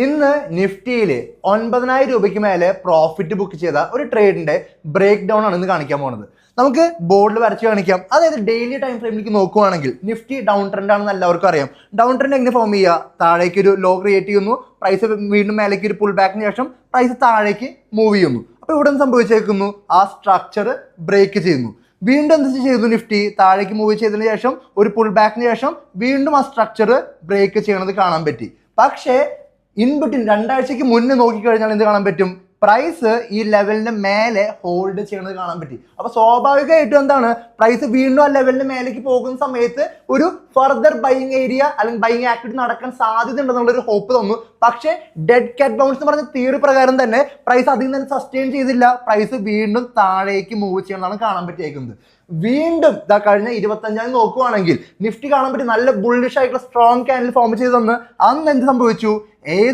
ഇന്ന് നിഫ്റ്റിയിൽ 9,000 രൂപയ്ക്ക് മേലെ പ്രോഫിറ്റ് ബുക്ക് ചെയ്ത ഒരു ട്രേഡിന്റെ ബ്രേക്ക് ഡൗൺ ആണ് ഇന്ന് കാണിക്കാൻ പോകുന്നത്. നമുക്ക് ബോർഡിൽ വരച്ച് കാണിക്കാം. അതായത് ഡെയിലി ടൈം ഫ്രെയിമിലേക്ക് നോക്കുവാണെങ്കിൽ നിഫ്റ്റി ഡൗൺ ട്രെൻഡ് ആണെന്ന് എല്ലാവർക്കും അറിയാം. ഡൗൺ ട്രെൻഡ് എങ്ങനെ ഫോം ചെയ്യുക? താഴേക്ക് ഒരു ലോ ക്രിയേറ്റ് ചെയ്യുന്നു, പ്രൈസ് വീണ്ടും മേലേക്ക് ഒരു പുൾ ബാക്കിന് ശേഷം പ്രൈസ് താഴേക്ക് മൂവ് ചെയ്യുന്നു. അപ്പോൾ ഇവിടെ സംഭവിച്ചേക്കുന്നു, ആ സ്ട്രക്ചർ ബ്രേക്ക് ചെയ്യുന്നു. വീണ്ടും എന്ത് ചെയ്തു? നിഫ്റ്റി താഴേക്ക് മൂവ് ചെയ്തതിന് ശേഷം ഒരു പുൾ ബാക്കിന് ശേഷം വീണ്ടും ആ സ്ട്രക്ചർ ബ്രേക്ക് ചെയ്യണത് കാണാൻ പറ്റി. പക്ഷേ ഇൻബിറ്റ്വീൻ 2 ആഴ്ചയ്ക്ക് മുന്നേ നോക്കിക്കഴിഞ്ഞാൽ എന്ത് കാണാൻ പറ്റും? പ്രൈസ് ഈ ലെവലിന് മേലെ ഹോൾഡ് ചെയ്യണത് കാണാൻ പറ്റി. അപ്പൊ സ്വാഭാവികമായിട്ടും എന്താണ്, പ്രൈസ് വീണ്ടും ആ ലെവലിന് മേലേക്ക് പോകുന്ന സമയത്ത് ഒരു ഫർദർ ബൈയിങ് ഏരിയ അല്ലെങ്കിൽ ബൈയിങ് ആക്ടിവിറ്റി നടക്കാൻ സാധ്യത ഉണ്ടെന്നുള്ളൊരു ഹോപ്പ് തന്നു. പക്ഷേ ഡെഡ് കാറ്റ് ബൗൺസ് എന്ന് പറഞ്ഞ തിയറി പ്രകാരം തന്നെ പ്രൈസ് അധികം തന്നെ സസ്റ്റെയിൻ ചെയ്തില്ല. പ്രൈസ് വീണ്ടും താഴേക്ക് മൂവ് ചെയ്യണമെന്നാണ് കാണാൻ പറ്റിയേക്കുന്നത്. വീണ്ടും കഴിഞ്ഞ 25 നോക്കുവാണെങ്കിൽ നിഫ്റ്റി കാണാൻ പറ്റി നല്ല ബുള്ളിഷ് ആയിട്ടുള്ള സ്ട്രോങ് ക്യാൻഡിൽ ഫോം ചെയ്ത് തന്ന് അന്ന് എന്ത് സംഭവിച്ചു?